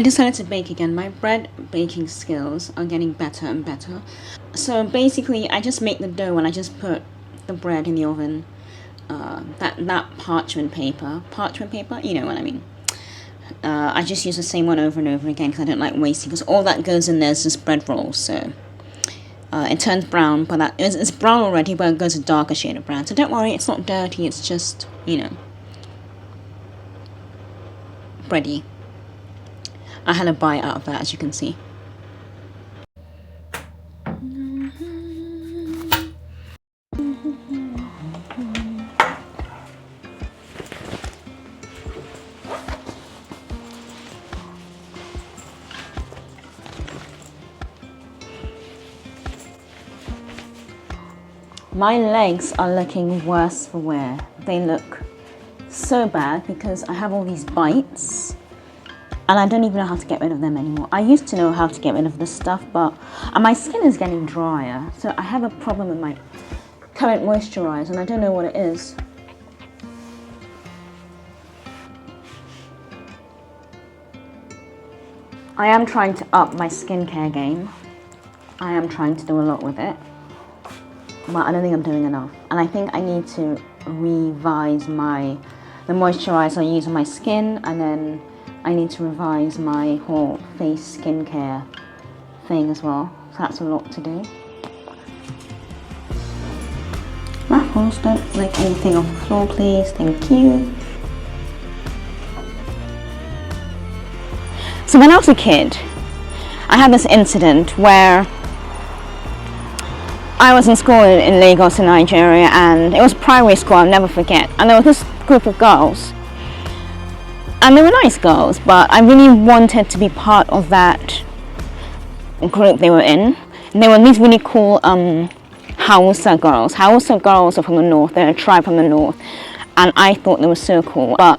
I decided to bake again. My bread baking skills are getting better and better. So basically, I just make the dough and I just put the bread in the oven. That parchment paper, you know what I mean. I just use the same one over and over again because I don't like wasting, because all that goes in there is just bread rolls, so it turns brown, but it's brown already, but it goes a darker shade of brown. So don't worry, it's not dirty, it's just, you know, bready. I had a bite out of that, as you can see. My legs are looking worse for wear. They look so bad because I have all these bites and I don't even know how to get rid of them anymore. I used to know how to get rid of this stuff, but my skin is getting drier, so I have a problem with my current moisturizer and I don't know what it is. I am trying to up my skincare game. I am trying to do a lot with it, but I don't think I'm doing enough. And I think I need to revise the moisturizer I use on my skin, and then I need to revise my whole face skincare thing as well. So that's a lot to do. Ruffles, don't lick anything off the floor, please. Thank you. So when I was a kid, I had this incident where I was in school in Lagos in Nigeria, and it was primary school, I'll never forget. And there was this group of girls, and they were nice girls, but I really wanted to be part of that group they were in. And they were these really cool Hausa girls. Hausa girls are from the north, they're a tribe from the north, and I thought they were so cool. But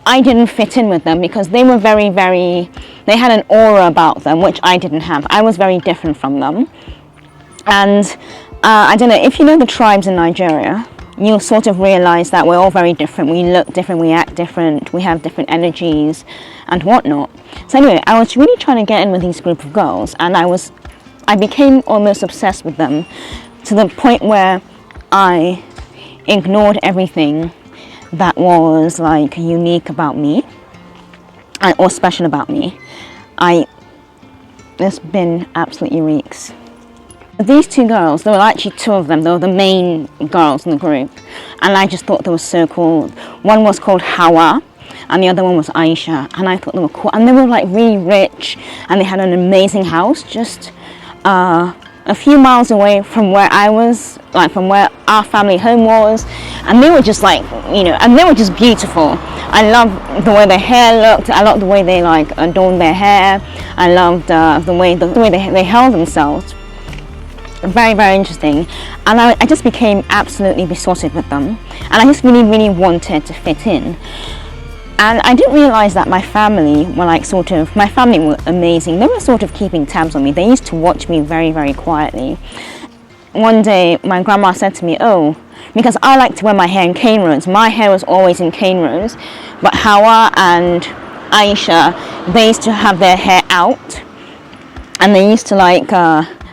I didn't fit in with them because they were they had an aura about them, which I didn't have. I was very different from them. And I don't know, if you know the tribes in Nigeria, you'll sort of realize that we're all very different. We look different, we act different, we have different energies and whatnot. So anyway, I was really trying to get in with these group of girls, and I became almost obsessed with them, to the point where I ignored everything that was like unique about me or special about me. It's been absolutely reeks. These two girls, there were actually two of them, they were the main girls in the group, and I just thought they were so cool. One was called Hawa and the other one was Aisha, and I thought they were cool, and they were like really rich, and they had an amazing house just a few miles away from where I was, like from where our family home was, and they were just like, you know, and they were just beautiful. I loved the way their hair looked, I loved the way they like adorned their hair, I loved the way they held themselves. Very, very interesting, and I just became absolutely besotted with them, and I just really, really wanted to fit in. And I didn't realize that my family were amazing. They were sort of keeping tabs on me. They used to watch me very, very quietly. One day my grandma said to me, oh, because I like to wear my hair in cane rows, my hair was always in cane rows, but Hawa and Aisha, they used to have their hair out, and they used to like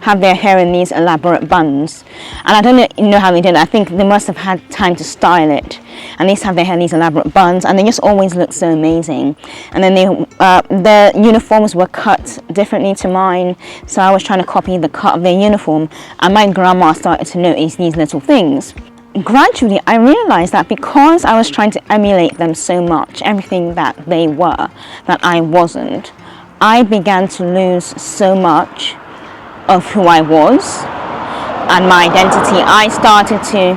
have their hair in these elaborate buns, and I don't know how they did it. I think they must have had time to style it, and they used to have their hair in these elaborate buns, and they just always looked so amazing. And then their uniforms were cut differently to mine, so I was trying to copy the cut of their uniform, and my grandma started to notice these little things. Gradually I realized that because I was trying to emulate them so much, everything that they were that I wasn't, I began to lose so much of who I was and my identity. I started to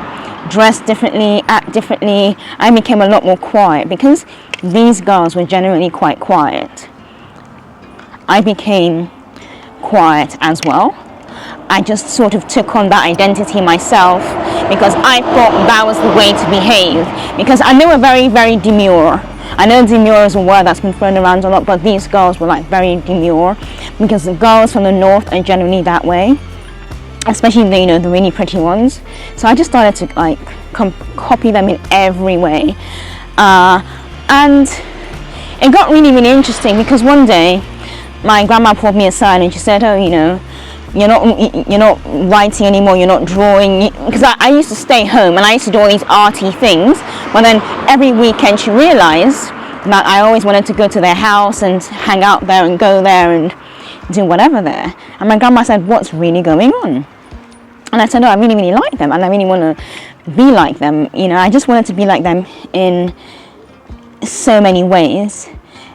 dress differently, act differently. I became a lot more quiet because these girls were generally quite quiet. I became quiet as well. I just sort of took on that identity myself because I thought that was the way to behave, because I know we're very, very demure. I know demure is a word that's been thrown around a lot, but these girls were like very demure, because the girls from the north are generally that way, especially the really pretty ones. So I just started to like copy them in every way, and it got really, really interesting, because one day my grandma pulled me aside and she said, oh, you're not writing anymore, you're not drawing, because I used to stay home and I used to do all these arty things, but then every weekend she realized that I always wanted to go to their house and hang out there and go there and do whatever there. And my grandma said, what's really going on? And I said, no, I really, really like them and I really want to be like them. I just wanted to be like them in so many ways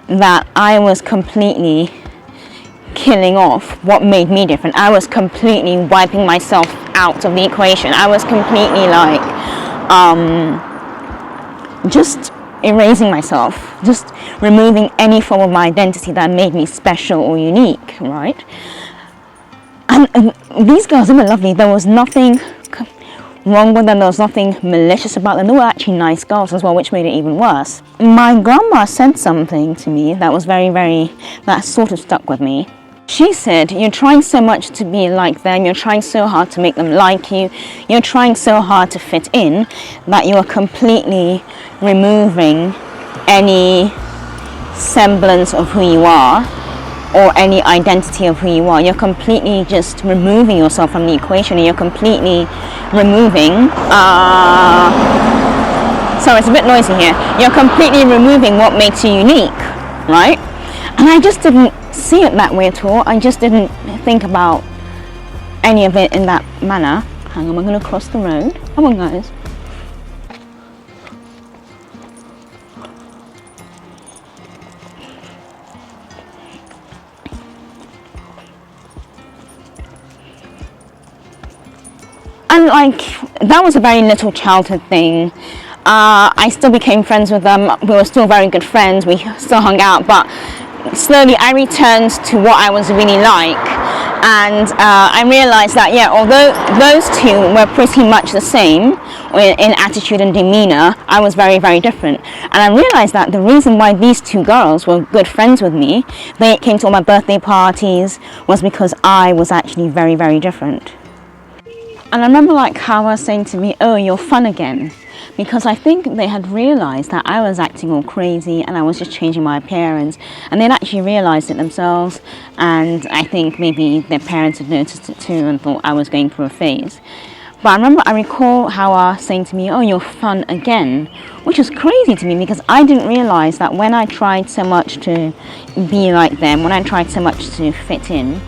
that I was completely killing off what made me different. I was completely wiping myself out of the equation. I was completely like just erasing myself, just removing any form of my identity that made me special or unique, right? And these girls, they were lovely. There was nothing wrong with them, there was nothing malicious about them. They were actually nice girls as well, which made it even worse. My grandma said something to me that was that sort of stuck with me. She said, you're trying so much to be like them, you're trying so hard to make them like you, you're trying so hard to fit in, that you are completely removing any semblance of who you are or any identity of who you are. You're completely just removing yourself from the equation, and you're completely removing sorry, it's a bit noisy here. You're completely removing what makes you unique, right? And I just didn't see it that way at all. I just didn't think about any of it in that manner. Hang on, I'm going to cross the road. Come on, guys. And like, that was a very little childhood thing. I still became friends with them. We were still very good friends. We still hung out, but slowly I returned to what I was really like, and I realized that, yeah, although those two were pretty much the same in attitude and demeanor, I was very, very different. And I realized that the reason why these two girls were good friends with me, they came to all my birthday parties, was because I was actually very, very different. And I remember like Hawa was saying to me, oh, you're fun again. Because I think they had realized that I was acting all crazy and I was just changing my appearance, and they'd actually realized it themselves, and I think maybe their parents had noticed it too and thought I was going through a phase. But I recall Hawa saying to me, oh, you're fun again, which was crazy to me, because I didn't realize that when I tried so much to be like them, when I tried so much to fit in,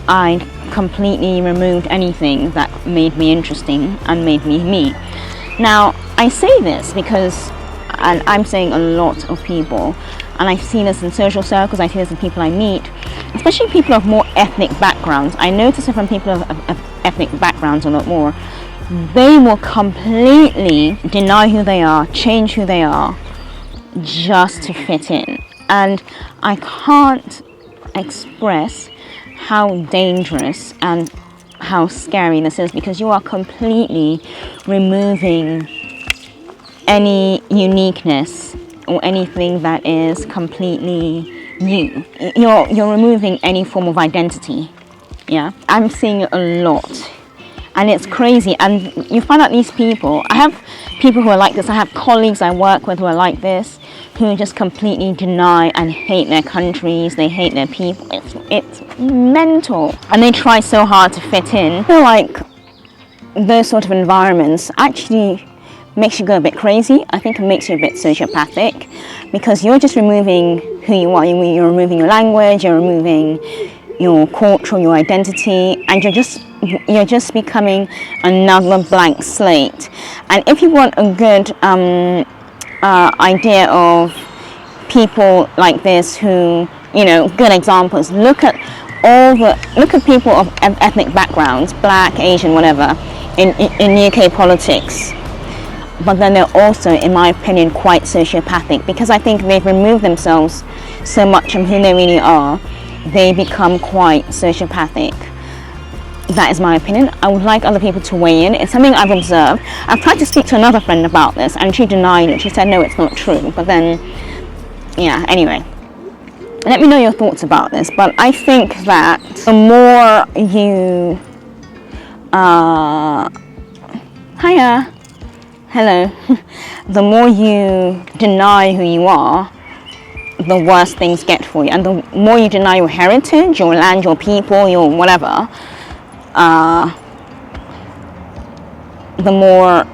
I completely removed anything that made me interesting and made me me. Now, I say this because, and I'm saying a lot of people, and I see this in social circles, I see this in people I meet, especially people of more ethnic backgrounds. I notice it from people of ethnic backgrounds a lot more. They will completely deny who they are, change who they are, just to fit in. And I can't express how dangerous and how scary this is, because you are completely removing any uniqueness or anything that is completely you. You're removing any form of identity. Yeah, I'm seeing it a lot, and it's crazy. And you find out these people, I have people who are like this, I have colleagues I work with who are like this, who just completely deny and hate their countries, they hate their people. It's mental. And they try so hard to fit in. I feel like those sort of environments actually makes you go a bit crazy. I think it makes you a bit sociopathic, because you're just removing who you are. You're removing your language, you're removing your culture, your identity, and you're just becoming another blank slate. And if you want a good idea of people like this who, good examples, look at people of ethnic backgrounds, black, Asian, whatever, in UK politics. But then they're also, in my opinion, quite sociopathic, because I think they've removed themselves so much from who they really are, they become quite sociopathic. That is my opinion. I would like other people to weigh in. It's something I've observed. I've tried to speak to another friend about this, and she denied it. She said, no, it's not true. But then, yeah, anyway. Let me know your thoughts about this. But I think that the more you... Hiya. Hello. The more you deny who you are, the worse things get for you. And the more you deny your heritage, your land, your people, your whatever, the more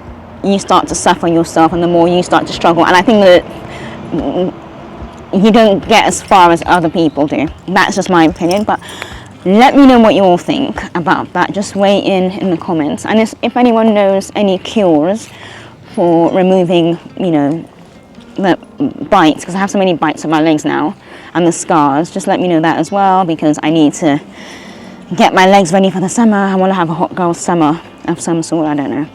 you start to suffer yourself and the more you start to struggle. And I think that you don't get as far as other people do. That's just my opinion, but let me know what you all think about that. Just weigh in the comments. And if anyone knows any cures for removing, you know, the bites, because I have so many bites on my legs now, and the scars, just let me know that as well, because I need to get my legs ready for the summer. I want to have a hot girl summer of some sort, I don't know.